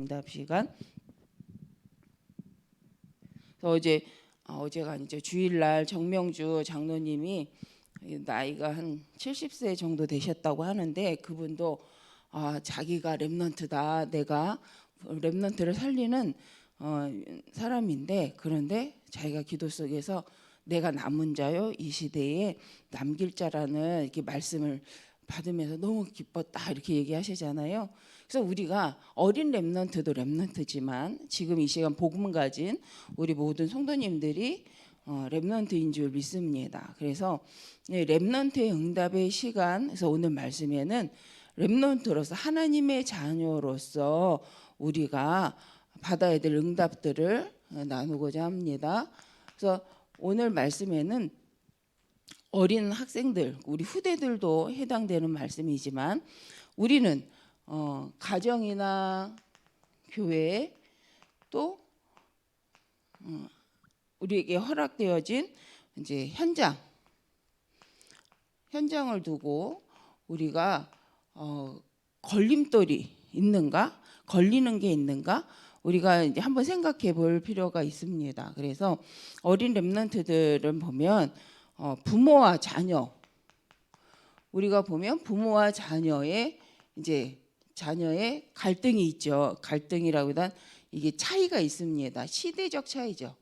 응답 시간. 그래서 어제가 아니죠. 주일날 정명주 장로님이 나이가 한 70세 정도 되셨다고 하는데 그분도 자기가 렘넌트다. 내가 렘넌트를 살리는 사람인데 그런데 자기가 기도 속에서 내가 남은 자요 이 시대에 남길 자라는 이렇게 말씀을 받으면서 너무 기뻤다 이렇게 얘기하시잖아요. 그래서 우리가 어린 렘넌트도 렘넌트지만 지금 이 시간 복음 가진 우리 모든 성도님들이 렘넌트인 줄 믿습니다. 그래서 렘넌트의 응답의 시간에서 오늘 말씀에는 렘넌트로서 하나님의 자녀로서 우리가 받아야 될 응답들을 나누고자 합니다. 그래서 오늘 말씀에는 어린 학생들, 우리 후대들도 해당되는 말씀이지만 우리는 가정이나 교회 또 우리에게 허락되어진 이제 현장을 두고 우리가 걸림돌이 있는가, 걸리는 게 있는가 우리가 이제 한번 생각해 볼 필요가 있습니다. 그래서 어린 렘넌트들은 보면 부모와 자녀, 우리가 보면 부모와 자녀의 갈등이 있죠. 갈등이라고 하면 이게 차이가 있습니다. 시대적 차이죠.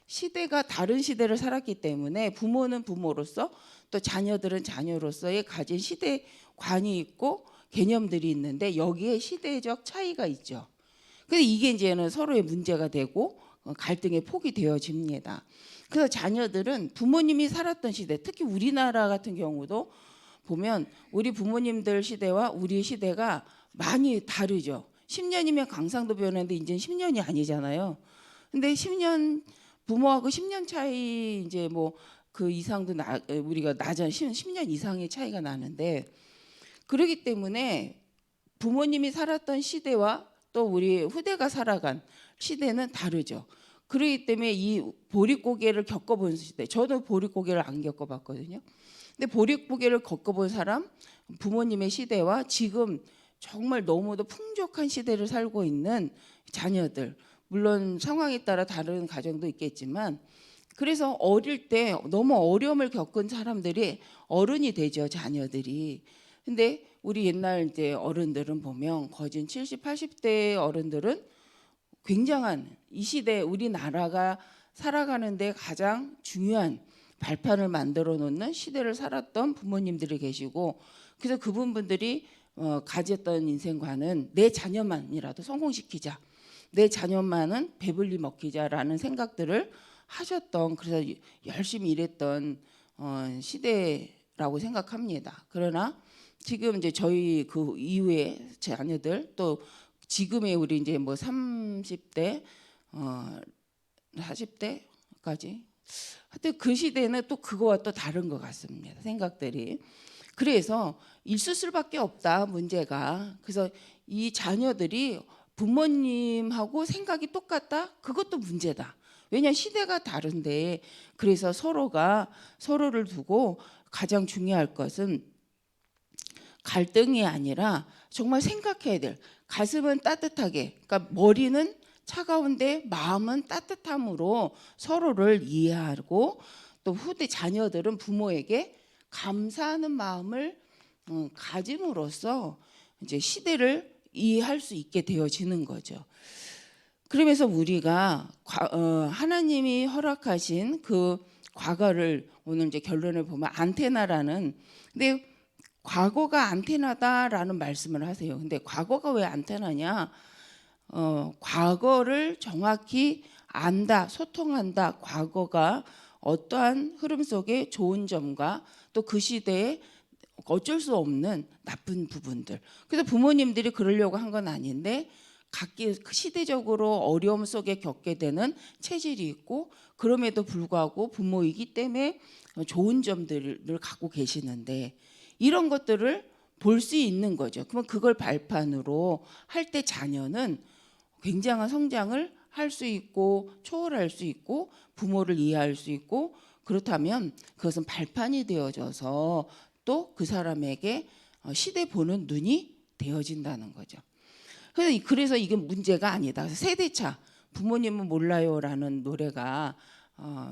시대가 다른 시대를 살았기 때문에 부모는 부모로서 또 자녀들은 자녀로서의 가진 시대관이 있고 개념들이 있는데 여기에 시대적 차이가 있죠. 그래서 이게 이제는 서로의 문제가 되고 갈등의 폭이 되어집니다. 그래서 자녀들은 부모님이 살았던 시대, 특히 우리나라 같은 경우도 보면 우리 부모님들 시대와 우리 시대가 많이 다르죠. 10년이면 강상도 변했는데 이제 10년이 아니잖아요. 근데 10년 부모하고 10년 차이 이제 뭐 그 이상도 우리가 낮은 10년 이상의 차이가 나는데 그렇기 때문에 부모님이 살았던 시대와 또 우리 후대가 살아간 시대는 다르죠. 그렇기 때문에 이 보릿고개를 겪어본 시대, 저도 보릿고개를 안 겪어봤거든요. 근데 보릿고개를 겪어본 사람, 부모님의 시대와 지금 정말 너무도 풍족한 시대를 살고 있는 자녀들, 물론 상황에 따라 다른 가정도 있겠지만 그래서 어릴 때 너무 어려움을 겪은 사람들이 어른이 되죠, 자녀들이. 근데 우리 옛날 이제 어른들은 보면 거진 70, 80대 어른들은 굉장한 이 시대 우리나라가 살아가는데 가장 중요한 발판을 만들어 놓는 시대를 살았던 부모님들이 계시고 그래서 그분들이 가졌던 인생관은 내 자녀만이라도 성공시키자. 내 자녀만은 배불리 먹히자라는 생각들을 하셨던 그래서 열심히 일했던 시대라고 생각합니다. 그러나 지금 이제 저희 그 이후에 자녀들 또 지금의 우리 이제 뭐 30대 40대까지 하여튼 그 시대는 또 그거와 또 다른 것 같습니다. 생각들이. 그래서 있을 수밖에 없다 문제가. 그래서 이 자녀들이 부모님하고 생각이 똑같다? 그것도 문제다. 왜냐하면 시대가 다른데 그래서 서로가 서로를 두고 가장 중요할 것은 갈등이 아니라 정말 생각해야 될 가슴은 따뜻하게 그러니까 머리는 차가운데 마음은 따뜻함으로 서로를 이해하고 또 후대 자녀들은 부모에게 감사하는 마음을 가짐으로써 이제 시대를 이해할 수 있게 되어지는 거죠. 그러면서 우리가 하나님이 허락하신 그 과거를 오늘 이제 결론을 보면 안테나라는 근데 과거가 안테나다라는 말씀을 하세요. 근데 과거가 왜 안테나냐? 과거를 정확히 안다, 소통한다. 과거가 어떠한 흐름 속에 좋은 점과 또 그 시대에 어쩔 수 없는 나쁜 부분들. 그래서 부모님들이 그러려고 한 건 아닌데 각기 시대적으로 어려움 속에 겪게 되는 체질이 있고 그럼에도 불구하고 부모이기 때문에 좋은 점들을 갖고 계시는데 이런 것들을 볼 수 있는 거죠. 그러면 그걸 발판으로 할 때 자녀는 굉장한 성장을 할 수 있고 초월할 수 있고 부모를 이해할 수 있고 그렇다면 그것은 발판이 되어져서 또 그 사람에게 시대 보는 눈이 되어진다는 거죠. 그래서 이게 문제가 아니다. 세대차 부모님은 몰라요라는 노래가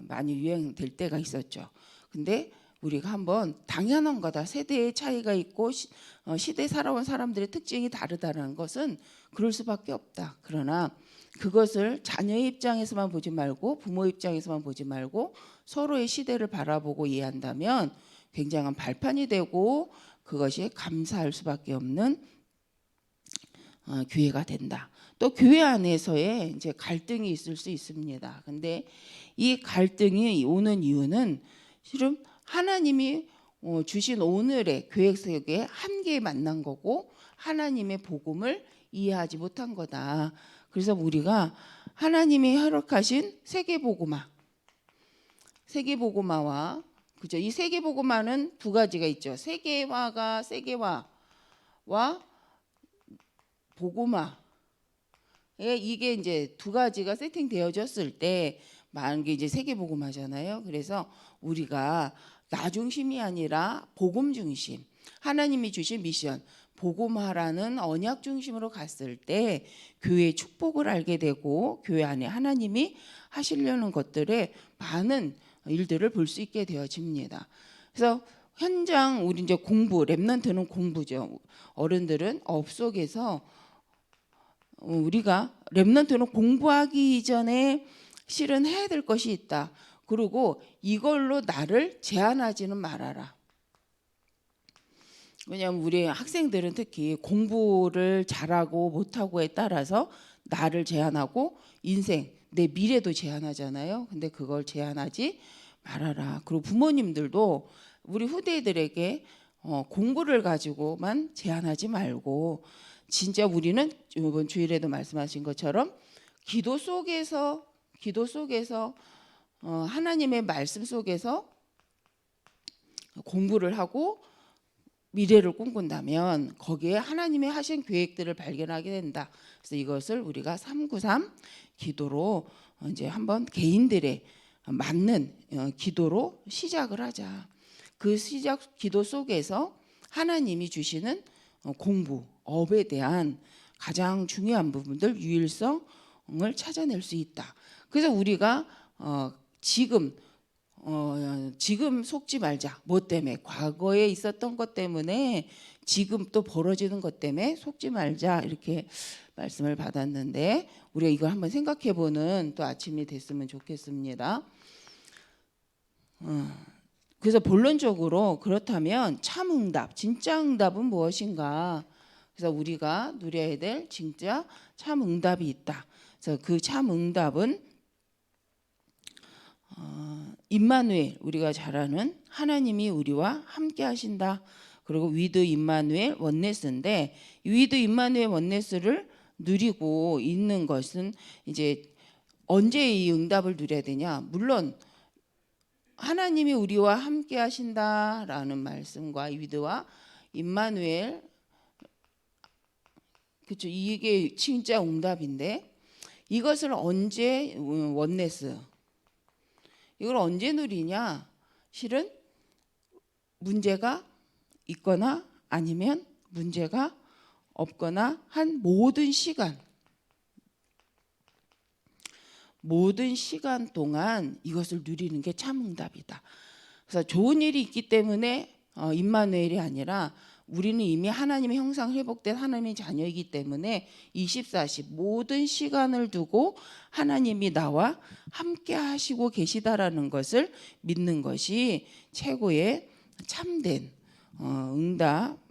많이 유행될 때가 있었죠. 근데 우리가 한번 당연한 거다. 세대의 차이가 있고 시대에 살아온 사람들의 특징이 다르다는 것은 그럴 수밖에 없다. 그러나 그것을 자녀의 입장에서만 보지 말고 부모 입장에서만 보지 말고 서로의 시대를 바라보고 이해한다면 굉장한 발판이 되고 그것이 감사할 수밖에 없는 교회가 된다. 또 교회 안에서의 이제 갈등이 있을 수 있습니다. 근데 이 갈등이 오는 이유는 실은 하나님이 주신 오늘의 계획 속에 한계에 만난 거고 하나님의 복음을 이해하지 못한 거다. 그래서 우리가 하나님이 허락하신 세계복음화와 그죠? 이 세계복음화는 두 가지가 있죠. 세계화와 복음화. 이게 이제 두 가지가 세팅되어졌을 때 많은 게 이제 세계복음화잖아요. 그래서 우리가 나 중심이 아니라 복음 중심, 하나님이 주신 미션, 복음화라는 언약 중심으로 갔을 때 교회의 축복을 알게 되고 교회 안에 하나님이 하시려는 것들의 많은 일들을 볼 수 있게 되어집니다. 그래서 현장 우리 이제 공부, 렘넌트는 공부죠. 어른들은 업 속에서 우리가 렘넌트는 공부하기 이전에 실은 해야 될 것이 있다. 그리고 이걸로 나를 제한하지는 말아라. 왜냐하면 우리 학생들은 특히 공부를 잘하고 못하고에 따라서 나를 제한하고 인생, 내 미래도 제한하잖아요. 근데 그걸 제한하지 말아라. 그리고 부모님들도 우리 후대들에게 공부를 가지고만 제한하지 말고 진짜 우리는 이번 주일에도 말씀하신 것처럼 기도 속에서 하나님의 말씀 속에서 공부를 하고 미래를 꿈꾼다면 거기에 하나님의 하신 계획들을 발견하게 된다. 그래서 이것을 우리가 393 기도로 이제 한번 개인들의 맞는 기도로 시작을 하자. 그 시작 기도 속에서 하나님이 주시는 공부, 업에 대한 가장 중요한 부분들 유일성을 찾아낼 수 있다. 그래서 우리가 지금 속지 말자. 뭐 때문에? 과거에 있었던 것 때문에 지금 또 벌어지는 것 때문에 속지 말자. 이렇게 말씀을 받았는데 우리가 이걸 한번 생각해보는 또 아침이 됐으면 좋겠습니다. 그래서 본론적으로 그렇다면 참 응답, 진짜 응답은 무엇인가? 그래서 우리가 누려야 될 진짜 참 응답이 있다. 그래서 그 참 응답은 임마누엘, 우리가 잘 아는 하나님이 우리와 함께 하신다. 그리고 위드 임마누엘 원네스인데 위드 임마누엘 원네스를 누리고 있는 것은 이제 언제 이 응답을 누려야 되냐? 물론 하나님이 우리와 함께 하신다라는 말씀과 위드와 임마누엘, 그렇죠? 이게 진짜 응답인데 이것을 언제 원네스 이걸 언제 누리냐? 실은 문제가 있거나 아니면 문제가 없거나 한 모든 시간 동안 이것을 누리는 게 참 응답이다. 그래서 좋은 일이 있기 때문에 임마누엘이 아니라 우리는 이미 하나님의 형상 회복된 하나님의 자녀이기 때문에 24시 모든 시간을 두고 하나님이 나와 함께 하시고 계시다라는 것을 믿는 것이 최고의 참된 응답입니다.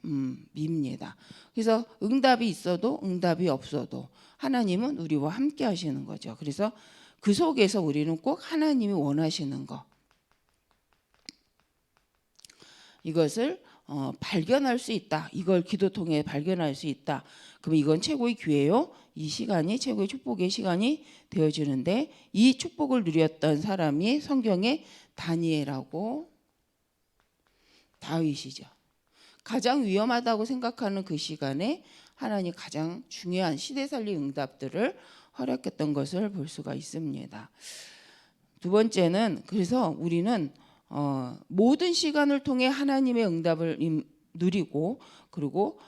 그래서 응답이 있어도 응답이 없어도 하나님은 우리와 함께 하시는 거죠. 그래서 그 속에서 우리는 꼭 하나님이 원하시는 것 이것을 발견할 수 있다. 이걸 기도 통해 발견할 수 있다. 그럼 이건 최고의 기회요. 이 시간이 최고의 축복의 시간이 되어지는데 이 축복을 누렸던 사람이 성경에 다니엘하고 다윗이죠. 가장 위험하다고 생각하는 그 시간에 하나님 가장 중요한 시대살리 응답들을 허락했던 것을 볼 수가 있습니다. 두 번째는 그래서 우리는 모든 시간을 통해 하나님의 응답을 누리고 그리고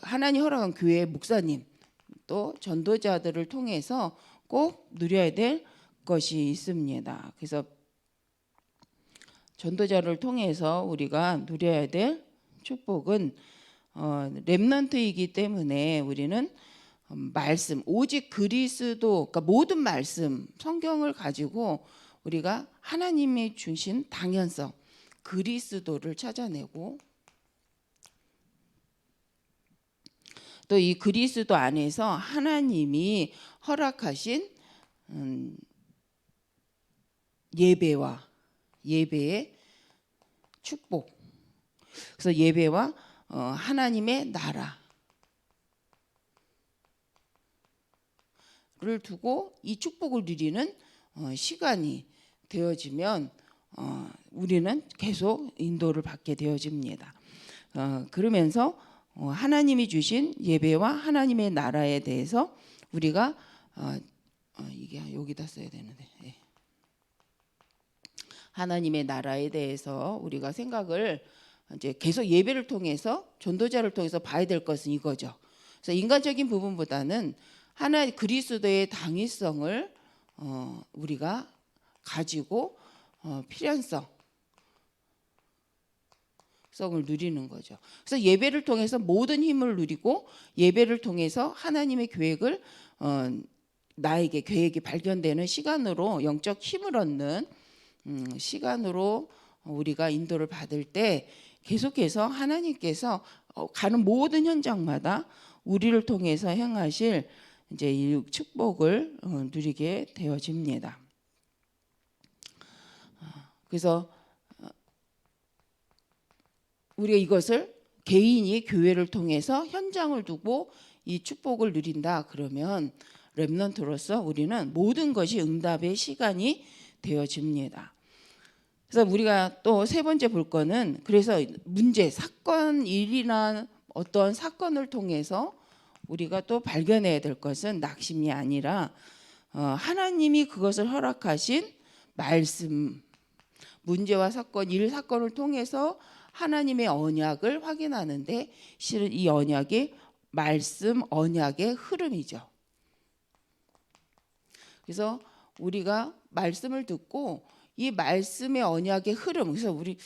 하나님 허락한 교회의 목사님 또 전도자들을 통해서 꼭 누려야 될 것이 있습니다. 그래서 전도자를 통해서 우리가 누려야 될 축복은 렘넌트이기 때문에 우리는 말씀, 오직 그리스도, 그러니까 모든 말씀, 성경을 가지고 우리가 하나님이 주신 당연성, 그리스도를 찾아내고 또 이 그리스도 안에서 하나님이 허락하신 예배의 축복. 그래서 예배와 하나님의 나라를 두고 이 축복을 누리는 시간이 되어지면 우리는 계속 인도를 받게 되어집니다. 그러면서 하나님이 주신 예배와 하나님의 나라에 대해서 우리가 이게 여기다 써야 되는데 하나님의 나라에 대해서 우리가 생각을 이제 계속 예배를 통해서 전도자를 통해서 봐야 될 것은 이거죠. 그래서 인간적인 부분보다는 그리스도의 당위성을 우리가 가지고 필연성을 누리는 거죠. 그래서 예배를 통해서 모든 힘을 누리고 예배를 통해서 하나님의 계획을 나에게 계획이 발견되는 시간으로 영적 힘을 얻는 시간으로 우리가 인도를 받을 때 계속해서 하나님께서 가는 모든 현장마다 우리를 통해서 행하실 이제 이 축복을 누리게 되어집니다. 그래서 우리가 이것을 개인이 교회를 통해서 현장을 두고 이 축복을 누린다 그러면 렘넌트로서 우리는 모든 것이 응답의 시간이 되어집니다. 그래서 우리가 또 세 번째 볼 거는 그래서 문제, 사건, 일이나 어떤 사건을 통해서 우리가 또 발견해야 될 것은 낙심이 아니라 하나님이 그것을 허락하신 말씀, 문제와 사건, 일, 사건을 통해서 하나님의 언약을 확인하는데 실은 이 언약이 말씀, 언약의 흐름이죠. 그래서 우리가 말씀을 듣고 이 말씀의 언약의 흐름, 그래서 우리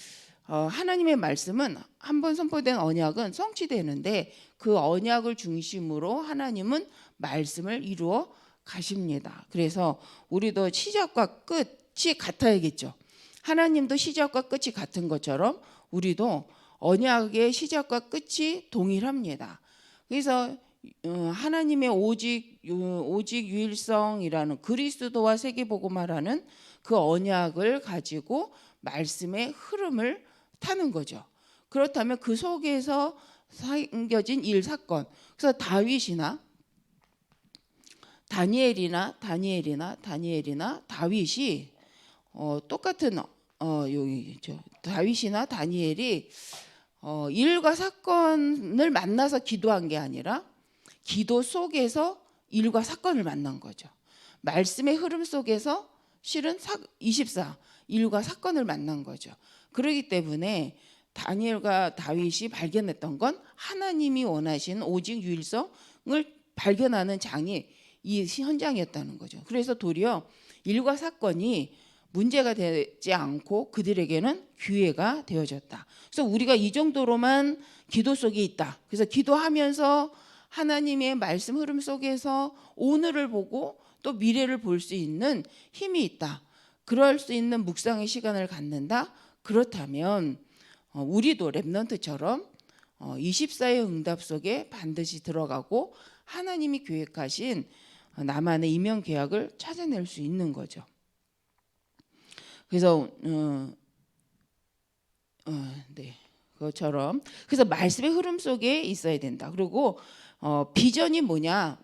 하나님의 말씀은 한번 선포된 언약은 성취되는데 그 언약을 중심으로 하나님은 말씀을 이루어 가십니다. 그래서 우리도 시작과 끝이 같아야겠죠. 하나님도 시작과 끝이 같은 것처럼 우리도 언약의 시작과 끝이 동일합니다. 그래서 하나님의 오직 유일성이라는 그리스도와 세계복음화라는 그 언약을 가지고 말씀의 흐름을 타는 거죠. 그렇다면 그 속에서 생겨진 일 사건, 그래서 다윗이나 다니엘이나 다윗이 똑같은 여기 다윗이나 다니엘이 일과 사건을 만나서 기도한 게 아니라 기도 속에서 일과 사건을 만난 거죠. 말씀의 흐름 속에서 실은 24 일과 사건을 만난 거죠. 그렇기 때문에 다니엘과 다윗이 발견했던 건 하나님이 원하신 오직 유일성을 발견하는 장이 이 현장이었다는 거죠. 그래서 도리어 일과 사건이 문제가 되지 않고 그들에게는 기회가 되어졌다. 그래서 우리가 이 정도로만 기도 속에 있다. 그래서 기도하면서 하나님의 말씀 흐름 속에서 오늘을 보고 또 미래를 볼 수 있는 힘이 있다. 그럴 수 있는 묵상의 시간을 갖는다. 그렇다면 우리도 렘넌트처럼 24의 응답 속에 반드시 들어가고 하나님이 계획하신 나만의 이명 계약을 찾아낼 수 있는 거죠. 그래서 네, 그것처럼 그래서 말씀의 흐름 속에 있어야 된다. 그리고 비전이 뭐냐?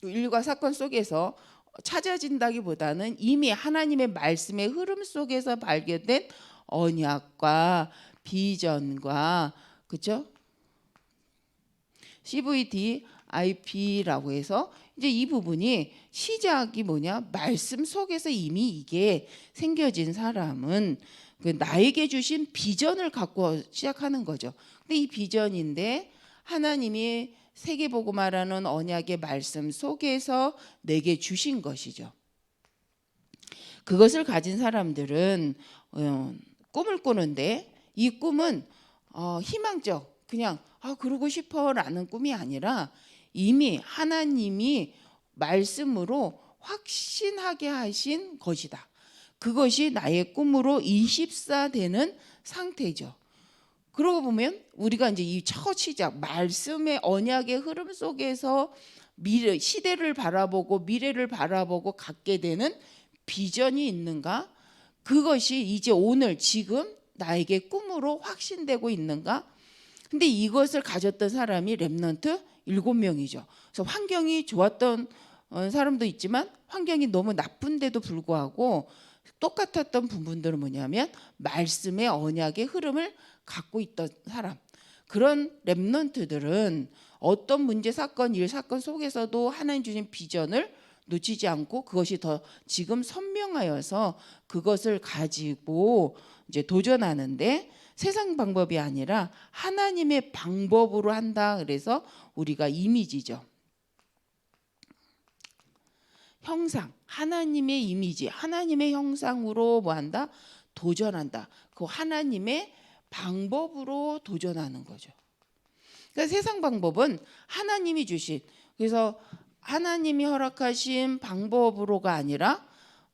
일과 사건 속에서 찾아진다기보다는 이미 하나님의 말씀의 흐름 속에서 발견된 언약과 비전과 그렇죠? CVD, IP라고 해서 이제 이 부분이 시작이 뭐냐? 말씀 속에서 이미 이게 생겨진 사람은 나에게 주신 비전을 갖고 시작하는 거죠. 근데 이 비전인데 하나님이 세계복음화라는 언약의 말씀 속에서 내게 주신 것이죠. 그것을 가진 사람들은 꿈을 꾸는데 이 꿈은 희망적, 그냥 그러고 싶어라는 꿈이 아니라 이미 하나님이 말씀으로 확신하게 하신 것이다. 그것이 나의 꿈으로 이십사되는 상태죠. 그러고 보면 우리가 이제 이 첫 시작 말씀의 언약의 흐름 속에서 미래, 시대를 바라보고 미래를 바라보고 갖게 되는 비전이 있는가? 그것이 이제 오늘 지금 나에게 꿈으로 확신되고 있는가? 근데 이것을 가졌던 사람이 렘넌트 7명이죠. 그래서 환경이 좋았던 사람도 있지만 환경이 너무 나쁜데도 불구하고 똑같았던 부분들은 뭐냐면 말씀의 언약의 흐름을 갖고 있던 사람. 그런 렘넌트들은 어떤 문제, 사건, 일, 사건 속에서도 하나님 주신 비전을 놓치지 않고 그것이 더 지금 선명하여서 그것을 가지고 이제 도전하는데 세상 방법이 아니라 하나님의 방법으로 한다. 그래서 우리가 이미지죠. 형상, 하나님의 이미지, 하나님의 형상으로 뭐 한다? 도전한다. 그 하나님의 방법으로 도전하는 거죠. 그러니까 세상 방법은 하나님이 주신, 그래서 하나님이 허락하신 방법으로가 아니라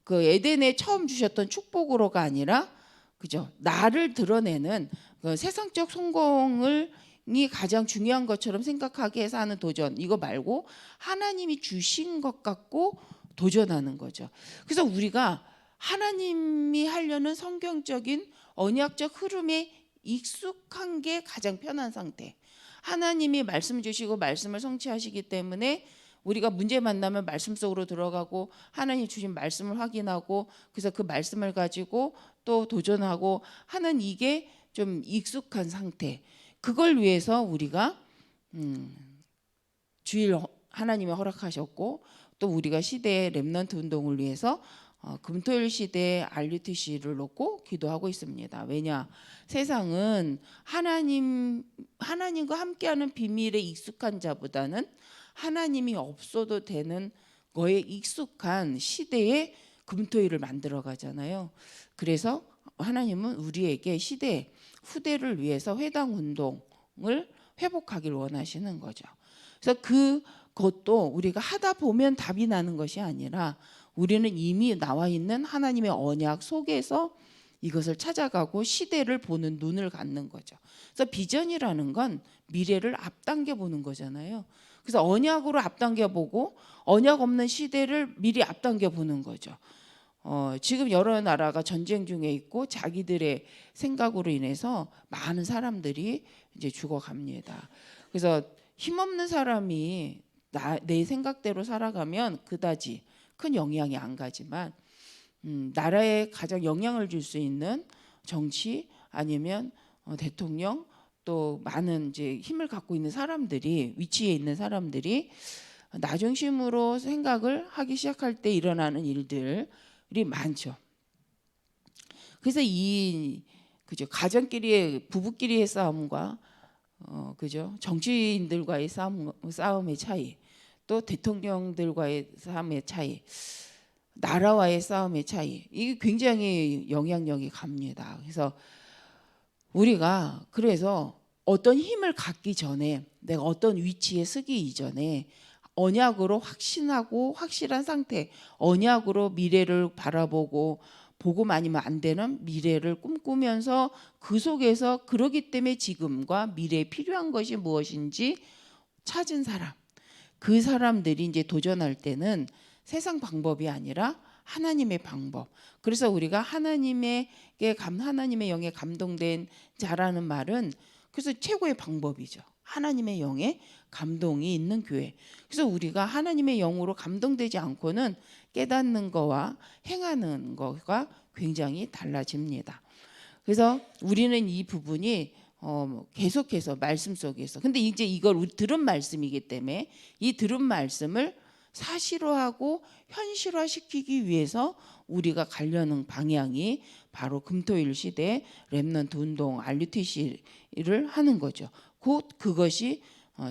그 에덴에 처음 주셨던 축복으로가 아니라 그죠? 나를 드러내는 그 세상적 성공을 이 가장 중요한 것처럼 생각하게 해서 하는 도전, 이거 말고 하나님이 주신 것 갖고 도전하는 거죠. 그래서 우리가 하나님이 하려는 성경적인 언약적 흐름에 익숙한 게 가장 편한 상태. 하나님이 말씀 주시고 말씀을 성취하시기 때문에 우리가 문제 만나면 말씀 속으로 들어가고 하나님 주신 말씀을 확인하고 그래서 그 말씀을 가지고 또 도전하고 하는 이게 좀 익숙한 상태. 그걸 위해서 우리가 주일 하나님이 허락하셨고 또 우리가 시대의 렘넌트 운동을 위해서 금토일 시대에 RUTC를 놓고 기도하고 있습니다. 왜냐? 세상은 하나님과 함께하는 비밀에 익숙한 자보다는 하나님이 없어도 되는 거에 익숙한 시대에 금토일을 만들어 가잖아요. 그래서 하나님은 우리에게 시대 후대를 위해서 회당 운동을 회복하길 원하시는 거죠. 그래서 그것도 우리가 하다 보면 답이 나는 것이 아니라 우리는 이미 나와 있는 하나님의 언약 속에서 이것을 찾아가고 시대를 보는 눈을 갖는 거죠. 그래서 비전이라는 건 미래를 앞당겨 보는 거잖아요. 그래서 언약으로 앞당겨 보고 언약 없는 시대를 미리 앞당겨 보는 거죠. 지금 여러 나라가 전쟁 중에 있고 자기들의 생각으로 인해서 많은 사람들이 이제 죽어갑니다. 그래서 힘없는 사람이 내 생각대로 살아가면 그다지 큰 영향이 안 가지만 나라에 가장 영향을 줄 수 있는 정치 아니면 대통령 또 많은 이제 힘을 갖고 있는 사람들이 위치에 있는 사람들이 나 중심으로 생각을 하기 시작할 때 일어나는 일들이 많죠. 그래서 이 그죠 가정끼리의 부부끼리의 싸움과 그죠 정치인들과의 싸움의 차이 또 대통령들과의 싸움의 차이 나라와의 싸움의 차이 이게 굉장히 영향력이 갑니다. 그래서 우리가 그래서 어떤 힘을 갖기 전에 내가 어떤 위치에 서기 이전에 언약으로 확신하고 확실한 상태 언약으로 미래를 바라보고 보고 아니면 안 되는 미래를 꿈꾸면서 그 속에서 그러기 때문에 지금과 미래에 필요한 것이 무엇인지 찾은 사람 그 사람들이 이제 도전할 때는 세상 방법이 아니라 하나님의 방법. 그래서 우리가 하나님의 영에 감동된 자라는 말은 그래서 최고의 방법이죠. 하나님의 영에 감동이 있는 교회. 그래서 우리가 하나님의 영으로 감동되지 않고는 깨닫는 거와 행하는 거가 굉장히 달라집니다. 그래서 우리는 이 부분이 계속해서 말씀 속에서 근데 이제 이걸 우리 들은 말씀이기 때문에 이 들은 말씀을 사실화하고 현실화시키기 위해서 우리가 가려는 방향이 바로 금토일 시대 렘넌트 운동 RUTC를 하는 거죠. 곧 그것이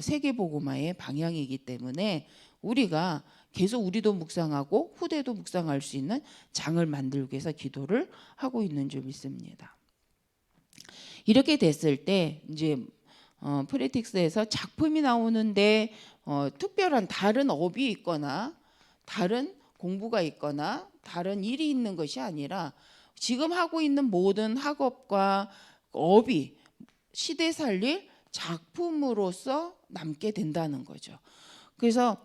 세계복음화의 방향이기 때문에 우리가 계속 우리도 묵상하고 후대도 묵상할 수 있는 장을 만들기 위해서 기도를 하고 있는 줄 믿습니다. 이렇게 됐을 때 이제 프레틱스에서 작품이 나오는데 특별한 다른 업이 있거나 다른 공부가 있거나 다른 일이 있는 것이 아니라 지금 하고 있는 모든 학업과 업이 시대 살릴 작품으로서 남게 된다는 거죠. 그래서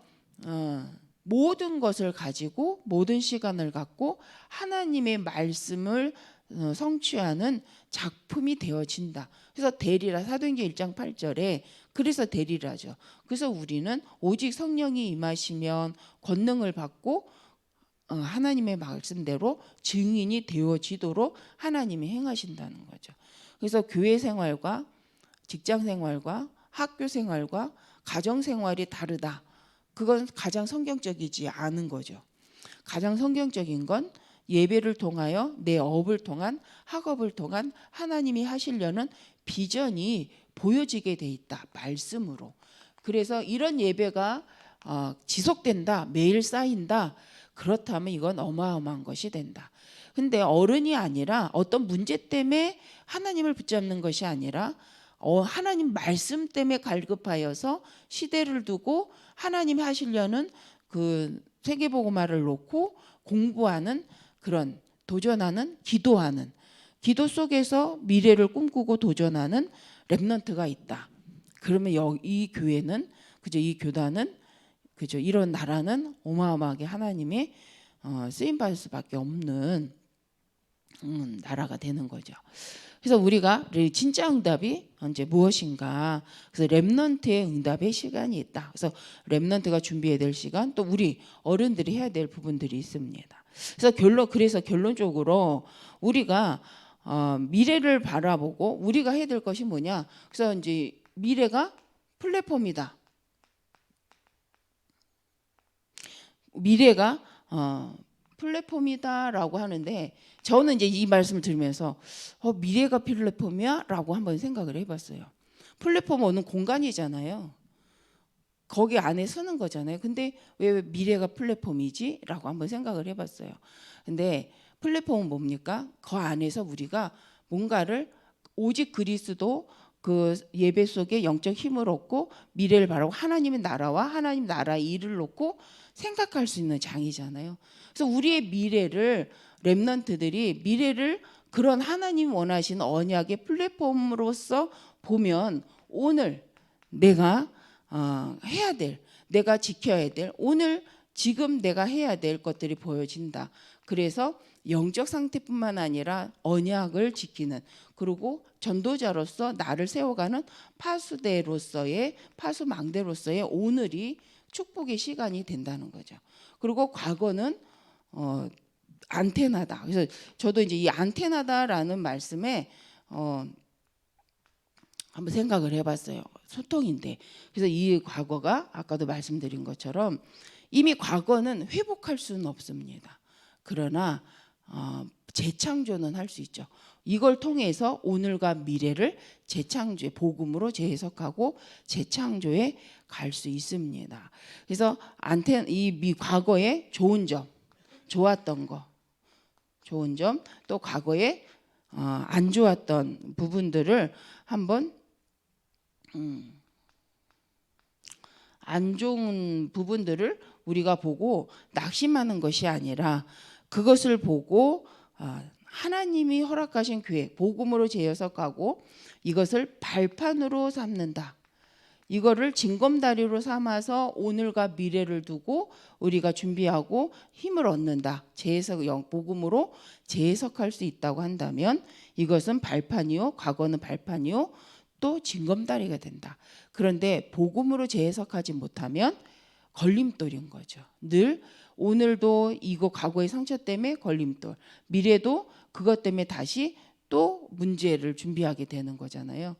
모든 것을 가지고 모든 시간을 갖고 하나님의 말씀을 성취하는 작품이 되어진다. 그래서 대리라 사도행전 1장 8절에 그래서 대리라죠. 그래서 우리는 오직 성령이 임하시면 권능을 받고 하나님의 말씀대로 증인이 되어지도록 하나님이 행하신다는 거죠. 그래서 교회 생활과 직장 생활과 학교 생활과 가정 생활이 다르다. 그건 가장 성경적이지 않은 거죠. 가장 성경적인 건 예배를 통하여 내 업을 통한 학업을 통한 하나님이 하시려는 비전이 보여지게 돼 있다. 말씀으로. 그래서 이런 예배가 지속된다. 매일 쌓인다. 그렇다면 이건 어마어마한 것이 된다. 근데 어른이 아니라 어떤 문제 때문에 하나님을 붙잡는 것이 아니라 하나님 말씀 때문에 갈급하여서 시대를 두고 하나님이 하시려는 그 세계복음화를 놓고 공부하는 그런 도전하는 기도하는 기도 속에서 미래를 꿈꾸고 도전하는 렘넌트가 있다. 그러면 이 교회는 그죠? 이 교단은 그죠? 이런 나라는 어마어마하게 하나님의 쓰임 받을 수밖에 없는 나라가 되는 거죠. 그래서 우리가 진짜 응답이 언제 무엇인가? 그래서 렘넌트의 응답의 시간이 있다. 그래서 렘넌트가 준비해야 될 시간, 또 우리 어른들이 해야 될 부분들이 있습니다. 그래서 결론적으로 우리가 미래를 바라보고 우리가 해야 될 것이 뭐냐? 그래서 이제 미래가 플랫폼이다. 미래가 플랫폼이다라고 하는데 저는 이제 이 말씀을 들으면서 미래가 플랫폼이야? 라고 한번 생각을 해봤어요. 플랫폼은 어느 공간이잖아요. 거기 안에 서는 거잖아요. 근데 왜 미래가 플랫폼이지? 라고 한번 생각을 해봤어요. 근데 플랫폼은 뭡니까? 그 안에서 우리가 뭔가를 오직 그리스도 그 예배 속에 영적 힘을 얻고 미래를 바라고 하나님의 나라와 하나님 나라의 일을 놓고 생각할 수 있는 장이잖아요. 그래서 우리의 미래를 렘넌트들이 미래를 그런 하나님 원하시는 언약의 플랫폼으로서 보면 오늘 내가 해야 될, 내가 지켜야 될, 오늘 지금 내가 해야 될 것들이 보여진다. 그래서 영적 상태뿐만 아니라 언약을 지키는, 그리고 전도자로서 나를 세워가는 파수대로서의 파수망대로서의 오늘이 축복의 시간이 된다는 거죠. 그리고 과거는 안테나다. 그래서 저도 이제 이 안테나다라는 말씀에 한번 생각을 해봤어요. 소통인데. 그래서 이 과거가 아까도 말씀드린 것처럼 이미 과거는 회복할 수는 없습니다. 그러나 재창조는 할 수 있죠. 이걸 통해서 오늘과 미래를 재창조의 복음으로 재해석하고 재창조에 갈 수 있습니다. 그래서 이 과거의 좋은 점, 좋았던 거, 좋은 점, 또 과거에 안 좋았던 부분들을 한번 안 좋은 부분들을 우리가 보고 낙심하는 것이 아니라 그것을 보고 하나님이 허락하신 교회, 복음으로 재해석하고 이것을 발판으로 삼는다. 이거를 징검다리로 삼아서 오늘과 미래를 두고 우리가 준비하고 힘을 얻는다. 복음으로 재해석할 수 있다고 한다면 이것은 발판이요, 과거는 발판이요, 또 징검다리가 된다. 그런데 복음으로 재해석하지 못하면 걸림돌인 거죠. 늘 오늘도 이거 과거의 상처 때문에 걸림돌, 미래도 그것 때문에 다시 또 문제를 준비하게 되는 거잖아요.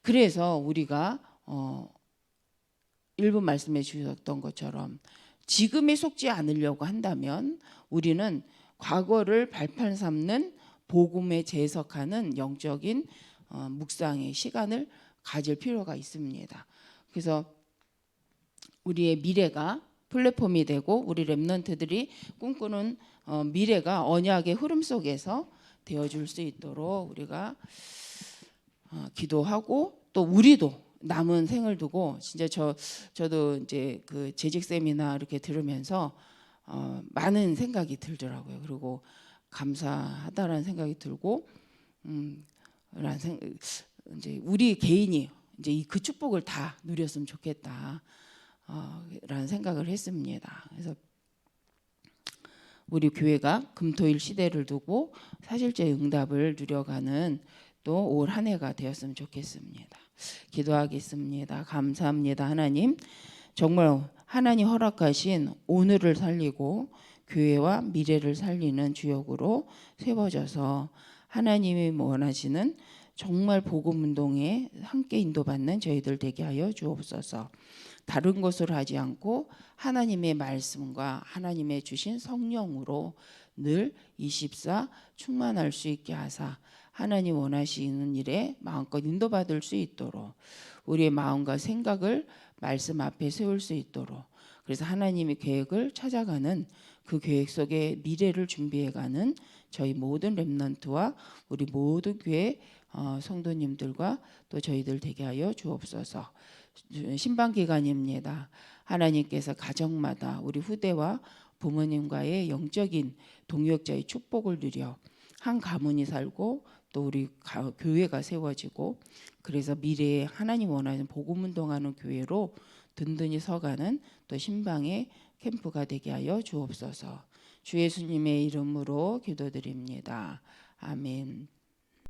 그래서 우리가 1분 말씀해 주셨던 것처럼 지금에 속지 않으려고 한다면 우리는 과거를 발판 삼는 복음에 재해석하는 영적인 묵상의 시간을 가질 필요가 있습니다. 그래서 우리의 미래가 플랫폼이 되고 우리 렘넌트들이 꿈꾸는 미래가 언약의 흐름 속에서 되어줄 수 있도록 우리가 기도하고 또 우리도 남은 생을 두고 진짜 저도 이제 그 재직 세미나 이렇게 들으면서 많은 생각이 들더라고요. 그리고 감사하다라는 생각이 들고 이제 우리 개인이 이제 그 축복을 다 누렸으면 좋겠다. 라는 생각을 했습니다. 그래서 우리 교회가 금토일 시대를 두고 사실제 응답을 누려가는 또 올 한 해가 되었으면 좋겠습니다. 기도하겠습니다. 감사합니다. 하나님, 정말 하나님 허락하신 오늘을 살리고 교회와 미래를 살리는 주역으로 세워져서 하나님이 원하시는 정말 복음 운동에 함께 인도받는 저희들 되게 하여 주옵소서. 다른 것을 하지 않고 하나님의 말씀과 하나님의 주신 성령으로 늘 24 충만할 수 있게 하사 하나님 원하시는 일에 마음껏 인도받을 수 있도록 우리의 마음과 생각을 말씀 앞에 세울 수 있도록 그래서 하나님의 계획을 찾아가는 그 계획 속에 미래를 준비해가는 저희 모든 렘넌트와 우리 모든 교회 성도님들과 또 저희들 되게 하여 주옵소서. 신방 기간입니다. 하나님께서 가정마다 우리 후대와 부모님과의 영적인 동역자의 축복을 누려 한 가문이 살고 또 우리 교회가 세워지고 그래서 미래에 하나님 원하는 복음 운동하는 교회로 든든히 서가는 또 신방의 캠프가 되게 하여 주옵소서. 주 예수님의 이름으로 기도드립니다. 아멘.